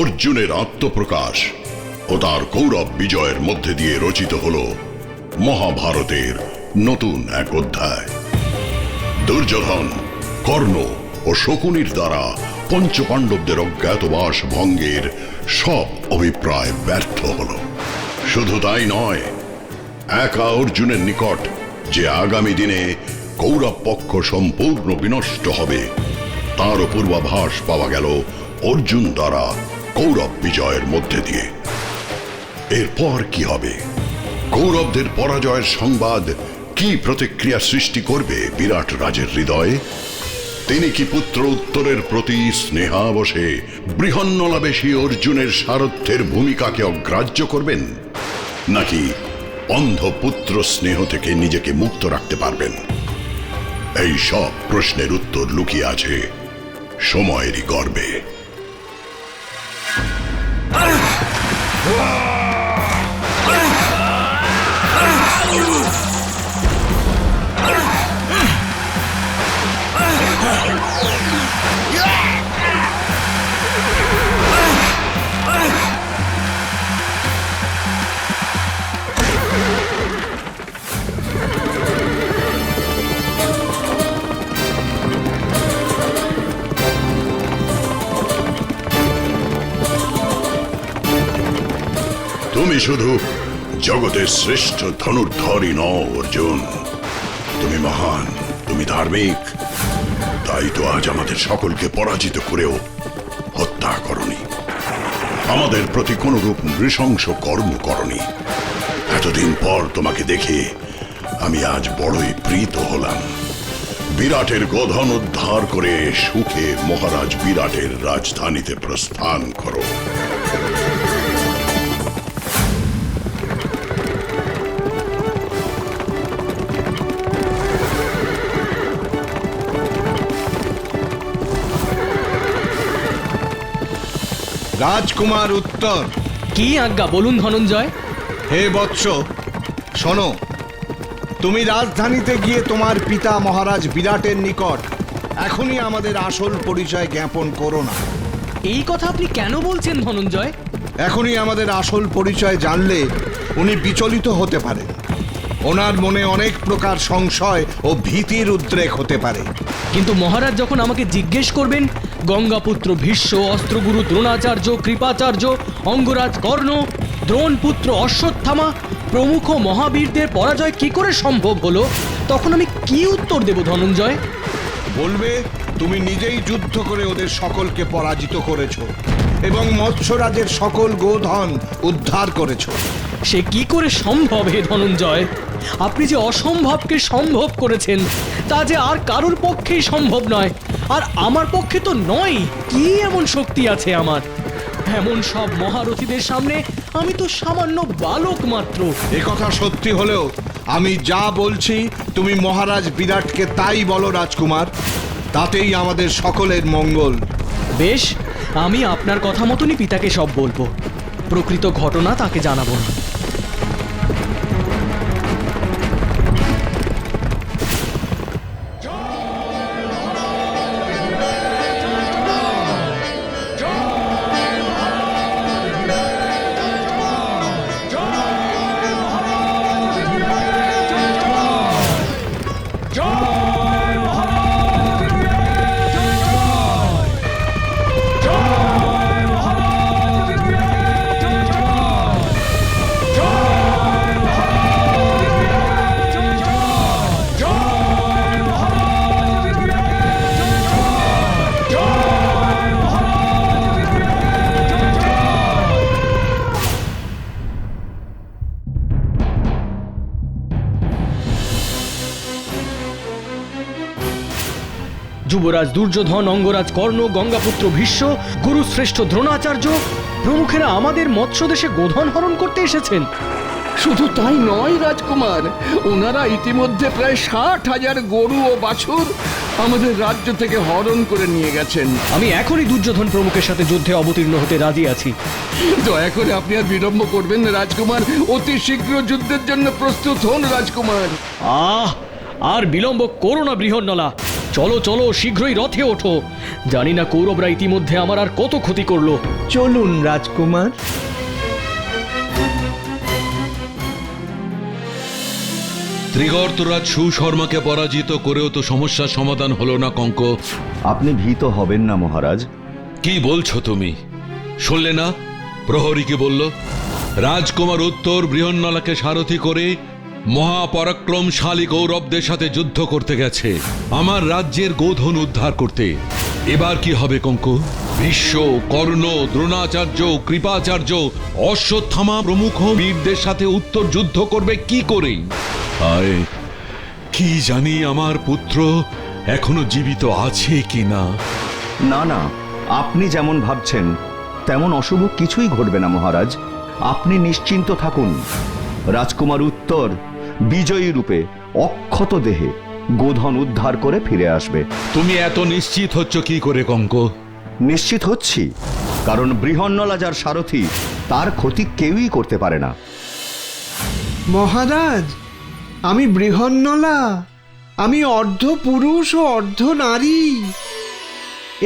অর্জুনের আত্মপ্রকাশ ও তার গৌরব বিজয়ের মধ্যে দিয়ে রচিত হল মহাভারতের নতুন এক অধ্যায়। দুর্যোধন, কর্ণ ও শকুনির দ্বারা পঞ্চপাণ্ডবদের অজ্ঞাতবাস ভঙ্গের সব অভিপ্রায় ব্যর্থ হল। শুধু তাই নয়, একা অর্জুনের নিকট যে আগামী দিনে কৌরব পক্ষ সম্পূর্ণ বিনষ্ট হবে তার পূর্বাভাস পাওয়া গেল অর্জুন দ্বারা কৌরব বিজয়ের মধ্যে দিয়ে। এরপর কি হবে? কৌরবদের পরাজয়ের সংবাদ কি প্রতিক্রিয়া সৃষ্টি করবে বিরাট রাজের হৃদয়ে? তিনি কি পুত্র উত্তরের প্রতি স্নেহাবশে বৃহন্নলাবেশী অর্জুনের সারথ্যের ভূমিকাকে অগ্রাহ্য করবেন, নাকি অন্ধ পুত্র স্নেহ থেকে নিজেকে মুক্ত রাখতে পারবেন? এই সব প্রশ্নের উত্তর লুকিয়ে আছে সময়েরই গর্ভে। তুমি শুধু জগতের শ্রেষ্ঠ ধনুর্ধরই নও অর্জুন, তুমি মহান, তুমি ধার্মিক। তাই তো আজ আমাদের সকলকে পরাজিত করেও হত্যা করনি, আমাদের প্রতি কোনরূপ নৃশংস কর্ম করনি। এতদিন পর তোমাকে দেখে আমি আজ বড়ই প্রীত হলাম। বিরাটের গোধন উদ্ধার করে সুখে মহারাজ বিরাটের রাজধানীতে প্রস্থান করো। রাজকুমার উত্তর। কি আজ্ঞা বলুন ধনঞ্জয়। হে বৎস, শোনো, তুমি রাজধানীতে গিয়ে তোমার পিতা মহারাজ বিরাটের নিকট এখনই আমাদের আসল পরিচয় জ্ঞাপন করো না। এই কথা আপনি কেন বলছেন ধনঞ্জয়? এখনই আমাদের আসল পরিচয় জানলে উনি বিচলিত হতে পারেন। ওনার মনে অনেক প্রকার সংশয় ও ভীতির উদ্রেক হতে পারে। কিন্তু মহারাজ যখন আমাকে জিজ্ঞেস করবেন গঙ্গাপুত্র ভীষ্ম, অস্ত্রগুরু দ্রোণাচার্য, কৃপাচার্য, অঙ্গরাজ কর্ণ, দ্রোণপুত্র অশ্বত্থামা প্রমুখ মহাবীরদের পরাজয় কি করে সম্ভব হলো, তখন আমি কি উত্তর দেব ধনঞ্জয়? বলবে তুমি নিজেই যুদ্ধ করে ওদের সকলকে পরাজিত করেছ এবং মৎস্যরাজের সকল গোধন উদ্ধার করেছ। সে কি করে সম্ভব হে ধনঞ্জয়? আপনি যে অসম্ভবকে সম্ভব করেছেন তা যে আর কারোর পক্ষেই সম্ভব নয়, আর আমার পক্ষে তো নয়। কি এমন শক্তি আছে আমার? এমন সব মহারথীদের সামনে আমি তো সামান্য বালক মাত্র। এ কথা সত্যি হলেও আমি যা বলছি তুমি মহারাজ বিরাটকে তাই বলো রাজকুমার, তাতেই আমাদের সকলের মঙ্গল। বেশ, আমি আপনার কথা মতনই পিতাকে সব বলবো। প্রকৃত ঘটনা তাকে জানাবো না। যুবরাজ দুর্যোধন, অঙ্গরাজ কর্ণ, গঙ্গাপুত্র ভীষ্ম, গুরুশ্রেষ্ঠ দ্রোণাচার্য প্রমুখেরা আমাদের মৎস্যদেশে গোধন হরণ করতে এসেছেন। শুধু তাই নয় রাজকুমার, ওনারা ইতিমধ্যে প্রায় 60,000 গরু ও বাছুর আমাদের রাজ্য থেকে হরণ করে নিয়ে গেছেন। আমি এখনই দুর্যোধন প্রমুখের সাথে যুদ্ধে অবতীর্ণ হতে রাজি আছি। দয়া করে আপনি আর বিলম্ব করবেন না রাজকুমার, অতি শীঘ্র যুদ্ধের জন্য প্রস্তুত হন রাজকুমার। আর বিলম্ব করো না বৃহন্নলা। চলো চলো, শীঘ্রই রথে ওঠো। জানি না কৌরবরা ইতিমধ্যে আমার আর কত ক্ষতি করলো। চলুন রাজকুমার। ত্রিগর্তরাজ সুশর্মাকে পরাজিত করেও তো সমস্যার সমাধান হলো না কঙ্ক। আপনি ভীত হবেন না মহারাজ। কি বলছো তুমি? শুনলে না প্রহরী কি বলল? রাজকুমার উত্তর বৃহন্নলাকে সারথি করে মহাপরাক্রমশালী কৌরবদের সাথে যুদ্ধ করতে গেছে, আমার রাজ্যের গোধন উদ্ধার করতে। এবার কি হবে কঙ্ক? ভীষ্ম, কর্ণ, দ্রোণাচার্য, কৃপাচার্য, অশ্বত্থামা প্রমুখ বীরদের সাথে উত্তর যুদ্ধ করবে কি করে? হায়, কি জানি আমার পুত্র এখনো জীবিত আছে কি না। না না, আপনি যেমন ভাবছেন তেমন অশুভ কিছুই ঘটবে না মহারাজ। আপনি নিশ্চিন্ত থাকুন। রাজকুমার উত্তর বিজয়ী রূপে অক্ষত দেহে গোধন উদ্ধার করে ফিরে আসবে। তুমি এত নিশ্চিত হচ্ছ কি করে কঙ্ক? নিশ্চিত হচ্ছি কারণ বৃহন্নলা যার সারথি, তার ক্ষতি কেউই করতে পারে না। মহারাজ, আমি বৃহন্নলা। আমি অর্ধ পুরুষ ও অর্ধ নারী,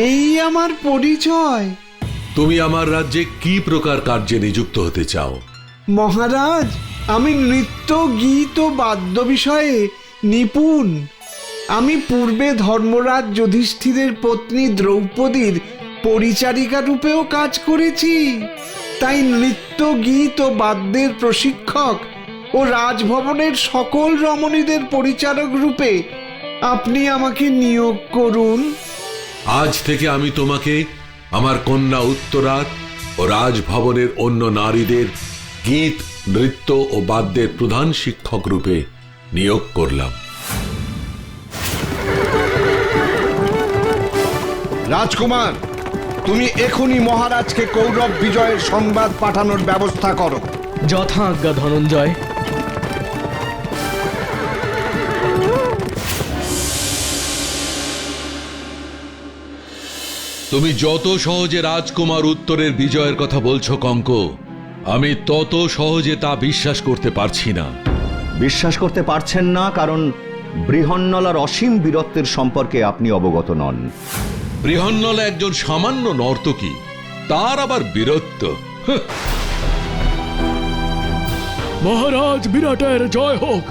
এই আমার পরিচয়। তুমি আমার রাজ্যে কি প্রকার কার্যে নিযুক্ত হতে চাও? মহারাজ, আমি নৃত্য, গীত ও বাদ্য বিষয়ে নিপুণ। আমি পূর্বে ধর্মরাজ যুধিষ্ঠিরের পত্নী দ্রৌপদীর পরিচারিকা রূপেও কাজ করেছি। তাই নৃত্য, গীত ও বাদ্যের প্রশিক্ষক ও রাজভবনের সকল রমণীদের পরিচারক রূপে আপনি আমাকে নিয়োগ করুন। আজ থেকে আমি তোমাকে আমার কন্যা উত্তরার ও রাজভবনের অন্য নারীদের গীত, নৃত্য ও বাদ্যের প্রধান শিক্ষক রূপে নিয়োগ করলাম। রাজকুমার, তুমি এখনই মহারাজকে কৌরব বিজয়ের সংবাদ পাঠানোর ব্যবস্থা করো। যথা আজ্ঞা ধনঞ্জয়। তুমি যত সহজে রাজকুমার উত্তরের বিজয়ের কথা বলছো কঙ্ক, আমি তত সহজে তা বিশ্বাস করতে পারছি না। বিশ্বাস করতে পারছেন না কারণ বৃহন্নলার অসীম বীরত্বের সম্পর্কে আপনি অবগত নন। বৃহন্নলা একজন সামান্য নর্তকী, তার আবার বীরত্ব। মহারাজ বিরাটের জয় হোক।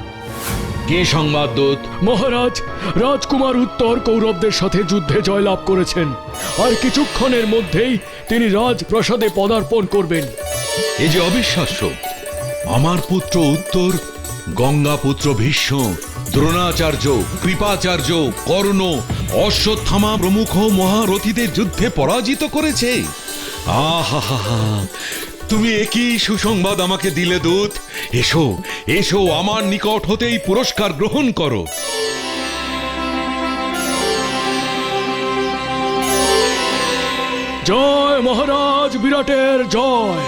কি সংবাদ দূত? মহারাজ, রাজকুমার উত্তর কৌরবদের সাথে যুদ্ধে জয়লাভ করেছেন, আর কিছুক্ষণের মধ্যেই তিনি রাজপ্রাসাদে পদার্পণ করবেন। এ যে অবিশ্বাস্য! আমার পুত্র উত্তর গঙ্গাপুত্র ভীষ্ম, দ্রোণাচার্য, কৃপাচার্য, কর্ণ, অশ্বত্থামা প্রমুখ মহারথীদের যুদ্ধে পরাজিত করেছে। আহা, তুমি একই সুসংবাদ আমাকে দিলে দূত। এসো এসো, আমার নিকট হতেই পুরস্কার গ্রহণ করো। জয় মহারাজ বিরাটের জয়।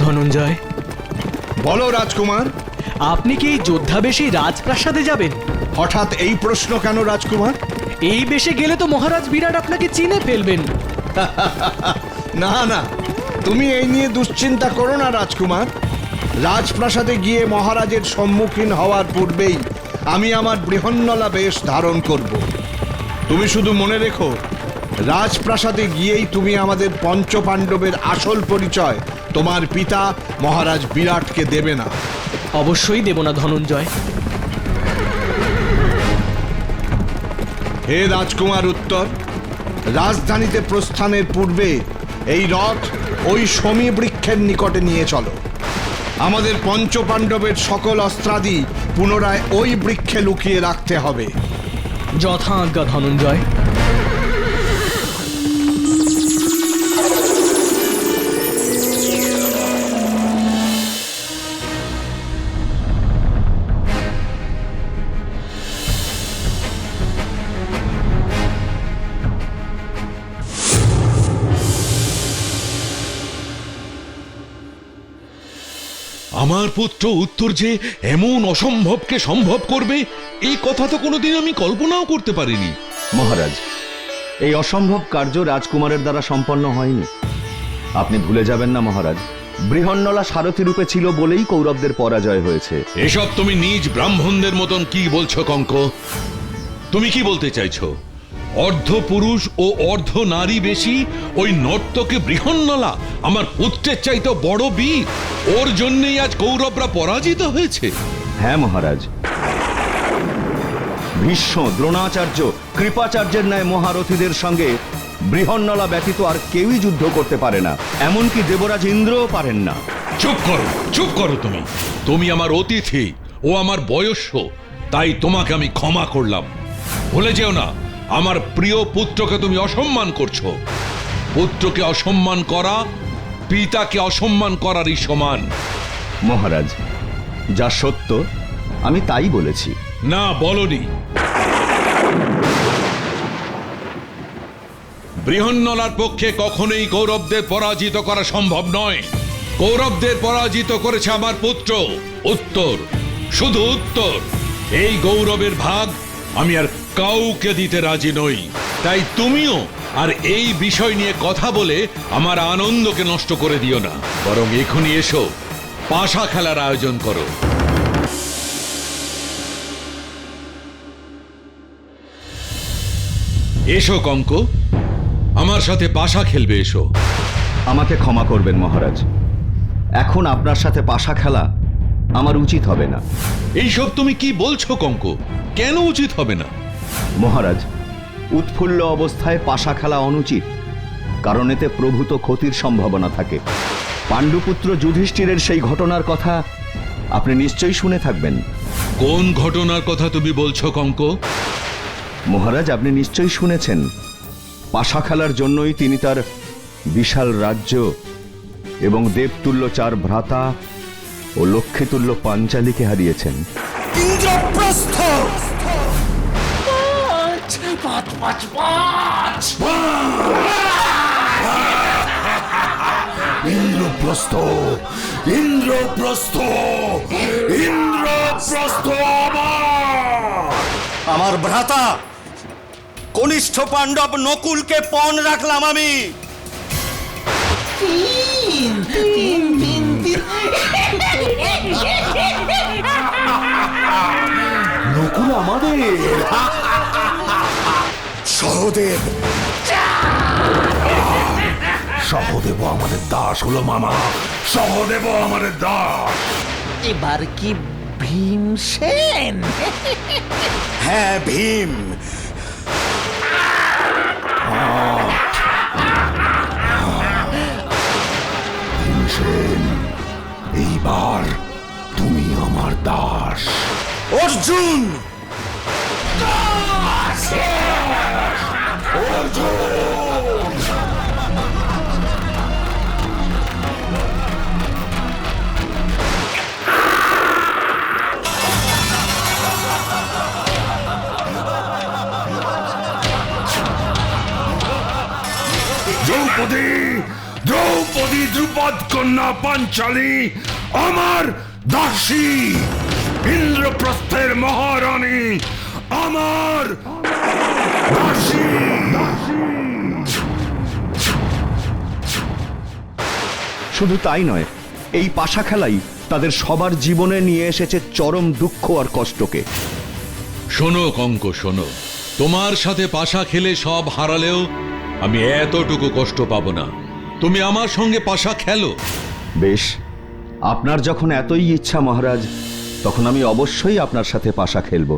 ধনঞ্জয়, বলো রাজকুমার, আপনি কি এই যোদ্ধাবেশী রাজপ্রাসাদে যাবেন? হঠাৎ এই প্রশ্ন কেন রাজকুমার? এই বেশে গেলে তো মহারাজ বিরাট আপনাকে চিনে ফেলবেন। না না, তুমি এই নিয়ে দুশ্চিন্তা করো না রাজকুমার। রাজপ্রাসাদে গিয়ে মহারাজের সম্মুখীন হওয়ার পূর্বেই আমি আমার বৃহন্নলা বেশ ধারণ করব। তুমি শুধু মনে রেখো, রাজপ্রাসাদে গিয়েই তুমি আমাদের পঞ্চপাণ্ডবের আসল পরিচয় তোমার পিতা মহারাজ বিরাটকে দেবে না। অবশ্যই দেব না ধনঞ্জয়। হে রাজকুমার উত্তর, রাজধানীতে প্রস্থানের পূর্বে এই রথ ওই শমী বৃক্ষের নিকটে নিয়ে চলো। আমাদের পঞ্চপাণ্ডবের সকল অস্ত্রাদি পুনরায় ওই বৃক্ষে লুকিয়ে রাখতে হবে। যথা আজ্ঞা ধনঞ্জয়। আমার পুত্র উত্তর যে এমন অসম্ভবকে সম্ভব করবে, এই কথা তো কোনোদিন আমি কল্পনাও করতে পারিনি। মহারাজ, এই অসম্ভব কার্য রাজকুমারের দ্বারা সম্পন্ন হয়নি। আপনি ভুলে যাবেন না মহারাজ, বৃহন্নলা সারথী রূপে ছিল বলেই কৌরবদের পরাজয় হয়েছে। এসব তুমি নিজ ব্রাহ্মণদের মতন কি বলছো কঙ্ক? তুমি কি বলতে চাইছো অর্ধ পুরুষ ও অর্ধ নারী বেশি ওই নর্তকে বৃহন্নলা আমার পুত্রের চাইতে বড় বীর, ওর জন্যই আজ কৌরবরা পরাজিত হয়েছে? হ্যাঁ মহারাজ, ভীষ্ম, দ্রোণাচার্য, কৃপাচার্যের ন্যায় মহারথীদের সঙ্গে বৃহন্নলা ব্যতীত আর কেউই যুদ্ধ করতে পারে না, এমনকি দেবরাজ ইন্দ্রও পারেন না। চুপ করো তুমি। তুমি আমার অতিথি ও আমার বয়স্য, তাই তোমাকে আমি ক্ষমা করলাম। ভুলে যেও না, আমার প্রিয় পুত্রকে তুমি অসম্মান করছো। পুত্রকে অসম্মান করা পিতাকে অসম্মান করারই সমান। মহারাজ, যা সত্য আমি তাই বলেছি। না, বলনি। বৃহন্নলার পক্ষে কখনোই কৌরবদের পরাজিত করা সম্ভব নয়। কৌরবদের পরাজিত করেছে আমার পুত্র উত্তর, শুধু উত্তর। এই গৌরবের ভাগ আমি আর কাউকে দিতে রাজি নই। তাই তুমিও আর এই বিষয় নিয়ে কথা বলে আমার আনন্দকে নষ্ট করে দিও না, বরং এখনই এসো, পাশা খেলার আয়োজন করো। এসো কঙ্ক, আমার সাথে পাশা খেলবে, এসো। আমাকে ক্ষমা করবেন মহারাজ, এখন আপনার সাথে পাশা খেলা আমার উচিত হবে না। এইসব তুমি কি বলছো কঙ্ক? কেন উচিত হবে না? মহারাজ, উৎফুল্ল অবস্থায় পাশা খেলা অনুচিত, কারণ এতে প্রভূত ক্ষতির সম্ভাবনা থাকে। পাণ্ডুপুত্র যুধিষ্ঠিরের সেই ঘটনার কথা আপনি নিশ্চয়ই শুনে থাকবেন। কোন ঘটনার কথা তুমি বলছো কঙ্ক? মহারাজ, আপনি নিশ্চয়ই শুনেছেন, পাশা খেলার জন্যই তিনি তার বিশাল রাজ্য এবং দেবতুল্য 4 ভ্রাতা ও লক্ষ্মীতুল্য পাঞ্চালীকে হারিয়েছেন। ইন্দ্রপ্রস্থ! ইন্দ্রপ্রস্থ, ইন্দ্রপ্রস্থ, ইন্দ্রপ্রস্থ আমার ভ্রাতা কনিষ্ঠ পাণ্ডব নকুলকে পণ রাখলাম আমি। নকুল আমাদের সহদেব, সহদেব আমাদের দাস হলো মামা, সহদেব আমাদের দাস। এবার কি ভীমসেন? হ্যাঁ, ভীম। ভীমসেন, এইবার তুমি আমার দাস। অর্জুন, দ্রৌপদী, দ্রৌপদী, দ্রুপদ কন্যা পাঞ্চালী আমার দাসী, ইন্দ্রপ্রস্থের মহারানী আমার দাসী। শুধু তাই নয়, এই পাশা খেলাই তাদের সবার জীবনে নিয়ে এসেছে চরম দুঃখ আর কষ্টকে। শোনো কঙ্ক, শোনো, তোমার সাথে পাশা খেলে সব হারালেও আমি এতটুকু কষ্ট পাবো না। তুমি আমার সঙ্গে পাশা খেলো। বেশ, আপনার যখন এতই ইচ্ছা মহারাজ, তখন আমি অবশ্যই আপনার সাথে পাশা খেলব।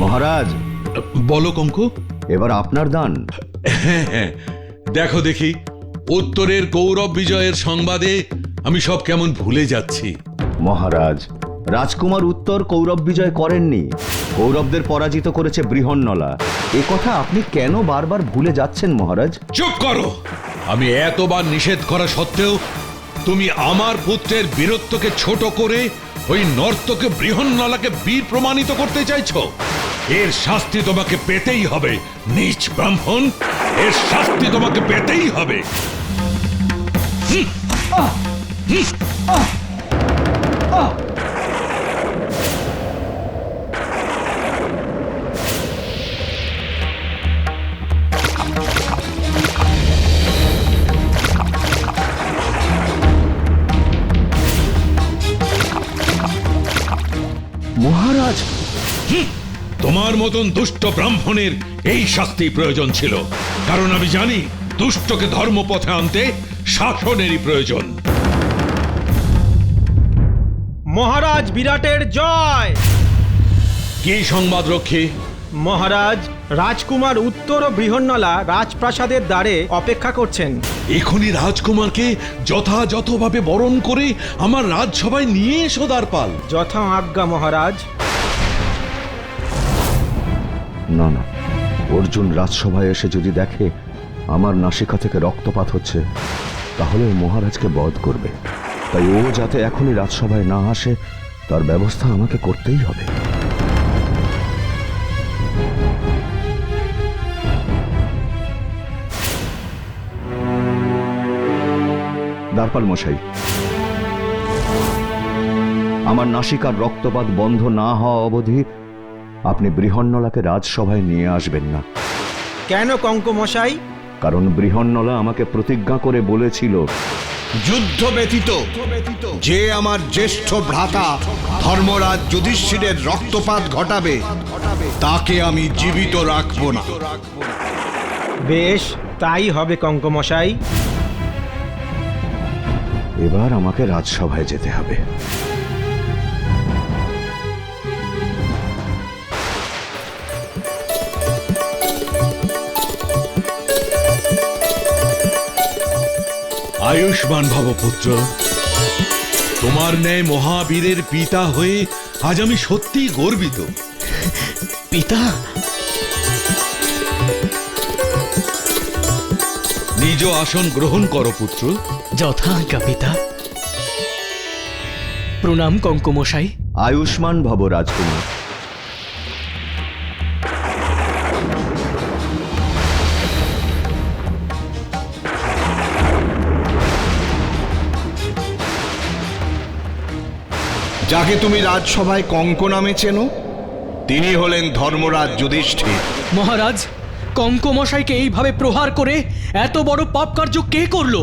মহারাজ, বলো কঙ্ক। এবার আপনার দান। হ্যাঁ হ্যাঁ, দেখো দেখি, উত্তরের গৌরব বিজয়ের সংবাদে আমি সব কেমন ভুলে যাচ্ছি। মহারাজ, রাজকুমার উত্তর কৌরব বিজয় করেননি, কৌরবদের পরাজিত করেছে বৃহন্নলা। এ কথা আপনি কেন বারবার ভুলে যাচ্ছেন মহারাজ? চুপ করো! আমি এতবার নিষেধ করা সত্ত্বেও তুমি আমার পুত্রের বীরত্বকে ছোট করে ওই নর্তকে বৃহন্নলাকে বীর প্রমাণিত করতে চাইছো? এর শাস্তি তোমাকে পেতেই হবে, নীচ ব্রাহ্মণ। এর শাস্তি তোমাকে পেতেই হবে। মহারাজ, তোমার মতন দুষ্ট ব্রাহ্মণের এই শাস্তি প্রয়োজন ছিল, কারণ আমি জানি দুষ্টকে ধর্মপথে আনতে শাসনেরই প্রয়োজন। মহারাজ বিরাটের জয়। কি সংবাদ রক্ষী? মহারাজ, রাজকুমার উত্তর ও বৃহন্নলা রাজপ্রাসাদের দ্বারে অপেক্ষা করছেন। এখনই রাজকুমারকে যথাযথভাবে বরণ করে আমার রাজসভায় নিয়ে এসো দ্বারপাল। যথা আজ্ঞা মহারাজ। না না, অর্জুন রাজসভায় এসে যদি দেখে আমার নাসিকা থেকে রক্তপাত হচ্ছে, তাহলে ও মহারাজকে বধ করবে। তাই ও যাতে এখনই রাজসভায় না আসে, তার ব্যবস্থা আমাকে করতেই হবে। দ্বারপাল মশাই, আমার নাসিকার রক্তপাত বন্ধ না হওয়া অবধি আপনি বৃহন্নলাকে রাজসভায় নিয়ে আসবেন না। কেন কঙ্ক মশাই? কারণ বৃহন্নলা আমাকে প্রতিজ্ঞা করে বলেছিল, যুদ্ধ ব্যতীত যে আমার জ্যেষ্ঠ ভ্রাতা ধর্মরাজ যুধিষ্ঠিরের রক্তপাত ঘটাবে, তাকে আমি জীবিত রাখব না। বেশ, তাই হবে কঙ্ক মশাই। এবার আমাকে রাজসভায় যেতে হবে। আয়ুষ্মান ভব পুত্র। তোমার ন্যায় মহাবীরের পিতা হয়ে আজ আমি সত্যিই গর্বিত। পিতা, নিজ আসন গ্রহণ করো পুত্র। যথাজ্ঞা পিতা। প্রণাম কঙ্কমশাই। আয়ুষ্মান ভব রাজকুমার। যাকে তুমি রাজসভায় কঙ্ক নামে চেনো, তিনি হলেন ধর্মরাজ যুধিষ্ঠির। মহারাজ, কঙ্কমশাইকে এইভাবে প্রহার করে এত বড় পাপ কার্য কে করলো?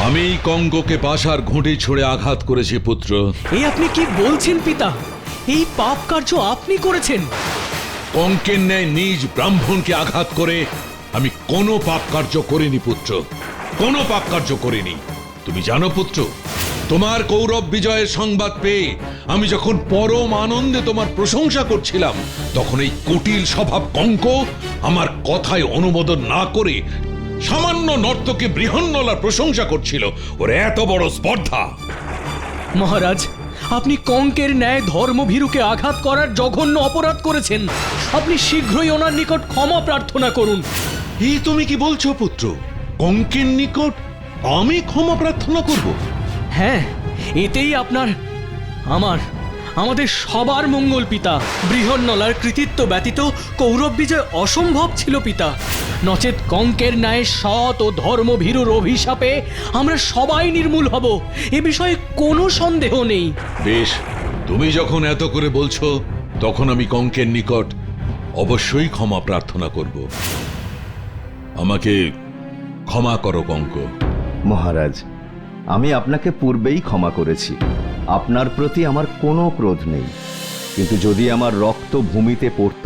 আমি কঙ্ককে পাশার ঘুঁটি ছুঁড়ে আঘাত করেছি পুত্র। এই আপনি কি বলছেন পিতা? এই পাপ কার্য আপনি করেছেন? কঙ্কের ন্যায় নিজ ব্রাহ্মণকে আঘাত করে আমি কোনো পাপ কার্য করিনি পুত্র, কোনো পাপ কার্য করিনি। তুমি জানো পুত্র, তোমার কৌরব বিজয়ের সংবাদ পেয়ে আমি যখন পরম আনন্দে তোমার প্রশংসা করছিলাম, তখন এই কুটিল স্বভাব কঙ্ক আমার কথায় অনুমোদন না করে সামান্য নর্তকে বৃহন্নলার প্রশংসা করছিল। ওর এত বড় স্পর্ধা! মহারাজ, আপনি কঙ্কের ন্যায় ধর্মভীরুকে আঘাত করার জঘন্য অপরাধ করেছেন। আপনি শীঘ্রই ওনার নিকট ক্ষমা প্রার্থনা করুন। এই তুমি কি বলছো পুত্র? কঙ্কের নিকট আমি ক্ষমা প্রার্থনা করব? হ্যাঁ, এতেই আমাদের সবার মঙ্গল পিতা। বৃহন্নলার কৃতিত্ব ব্যতীত কৌরব বিজয় অসম্ভব ছিল পিতা। নচেত কঙ্কের ন্যায় সৎ ও ধর্মভীরুর অভিশাপে আমরা সবাই নির্মূল হব, এ বিষয়ে কোনো সন্দেহ নেই। বেশ, তুমি যখন এত করে বলছো, তখন আমি কঙ্কের নিকট অবশ্যই ক্ষমা প্রার্থনা করব। আমাকে ক্ষমা করো কঙ্ক। মহারাজ, আমি আপনাকে পূর্বেই ক্ষমা করেছি। আপনার প্রতি আমার কোনো ক্রোধ নেই। কিন্তু যদি আমার রক্ত ভূমিতে পড়ত,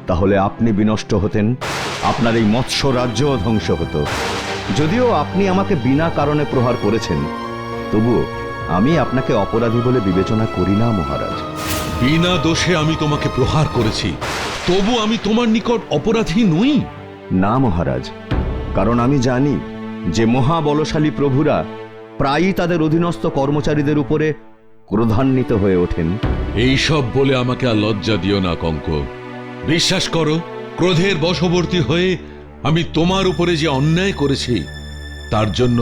তাহলে আপনি বিনষ্ট হতেন, আপনার এই মৎস্য রাজ্যও ধ্বংস হতো। যদিও আপনি আমাকে বিনা কারণে প্রহার করেছেন, তবুও আমি আপনাকে অপরাধী বলে বিবেচনা করি না মহারাজ। বিনা দোষে আমি তোমাকে প্রহার করেছি, তবু আমি তোমার নিকট অপরাধী নই। না মহারাজ, কারণ আমি জানি যে মহাবলশালী প্রভুরা প্রায়ই তাদের অধীনস্থ কর্মচারীদের উপরে ক্রোধান্বিত হয়ে ওঠেন। এইসব বলে আমাকে আর লজ্জা দিও না কঙ্ক। বিশ্বাস করো, ক্রোধের বশবর্তী হয়ে আমি তোমার উপরে যে অন্যায় করেছি, তার জন্য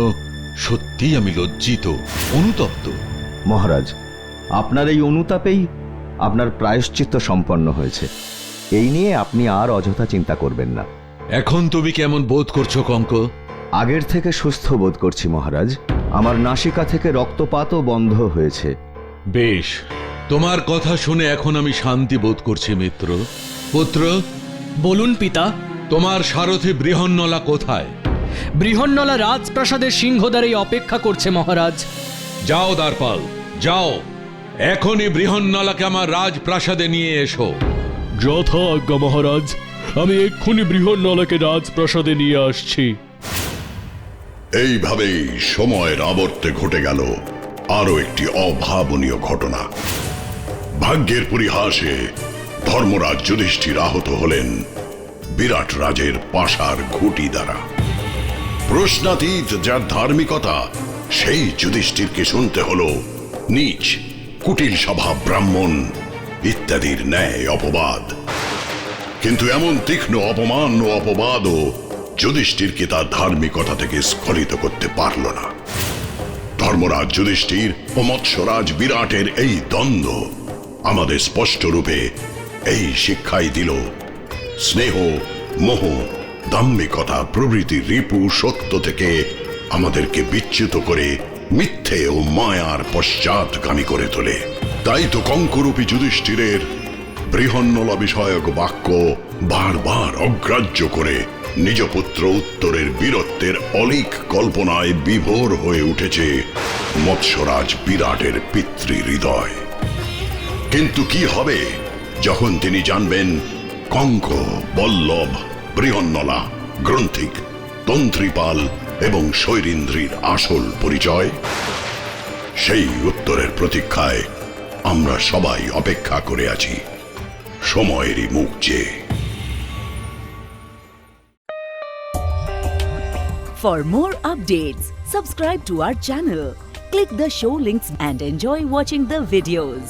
সত্যিই আমি লজ্জিত, অনুতপ্ত। মহারাজ, আপনার এই অনুতাপেই আপনার প্রায়শ্চিত্ত সম্পন্ন হয়েছে। এই নিয়ে আপনি আর অযথা চিন্তা করবেন না। এখন তুমি কেমন বোধ করছো কঙ্ক? আগের থেকে সুস্থ বোধ করছি মহারাজ। আমার নাসিকা থেকে রক্তপাতও বন্ধ হয়েছে। বেশ, তোমার কথা শুনে এখন আমি শান্তি বোধ করছি মিত্র। পুত্র, বলুন পিতা। তোমার সারথি বৃহন্নলা কোথায়? বৃহন্নলা রাজপ্রাসাদের সিংহদ্বারেই অপেক্ষা করছে মহারাজ। যাও দ্বারপাল, যাও, এখনই বৃহন্নলাকে আমার রাজপ্রাসাদে নিয়ে এসো। যথা আজ্ঞা মহারাজ, আমি এক্ষুনি বৃহন্নলাকে রাজপ্রাসাদে নিয়ে আসছি। এইভাবেই সময়ের আবর্তে ঘটে গেল আরো একটি অভাবনীয় ঘটনা। ভাগ্যের পরিহাসে ধর্মরাজ যুধিষ্ঠির আহত হলেন বিরাট রাজের পাশার ঘুঁটি দ্বারা। প্রশ্নাতীত যার ধার্মিকতা, সেই যুধিষ্ঠিরকে শুনতে হলো নীচ, কুটিল স্বভাব ব্রাহ্মণ ইত্যাদির ন্যায় অপবাদ। কিন্তু এমন তীক্ষ্ণ অপমান ও অপবাদও যুধিষ্ঠিরকে তার ধার্মিকতা থেকে স্খলিত করতে পারল না। ধর্মরাজ যুধিষ্ঠির ও মৎস্যরাজ বিরাটের এই দ্বন্দ্ব আমাদের স্পষ্ট রূপে এই শিক্ষাই দিল, স্নেহ, মোহ, দাম্ভিকতা প্রভৃতি রিপু সত্য থেকে আমাদেরকে বিচ্যুত করে মিথ্যে ও মায়ার পশ্চাৎগামী করে তোলে। তাই তো কঙ্করূপী যুধিষ্ঠিরের বৃহন্নলা বিষয়ক বাক্য বারবার অগ্রাহ্য করে নিজ পুত্র উত্তরের বীরত্বের অলীক কল্পনায় বিভোর হয়ে উঠেছে মৎস্যরাজ বিরাটের পিতৃ হৃদয়। কিন্তু কি হবে যখন তিনি জানবেন কঙ্ক, বল্লভ, বৃহন্নলা, গ্রন্থিক, তন্ত্রীপাল এবং শৈরিন্দ্রীর আসল পরিচয়? সেই উত্তরের প্রতীক্ষায় আমরা সবাই অপেক্ষা করে আছি সময়েরই মুখ চেয়ে। For more updates, subscribe to our channel, click the show links and enjoy watching the videos.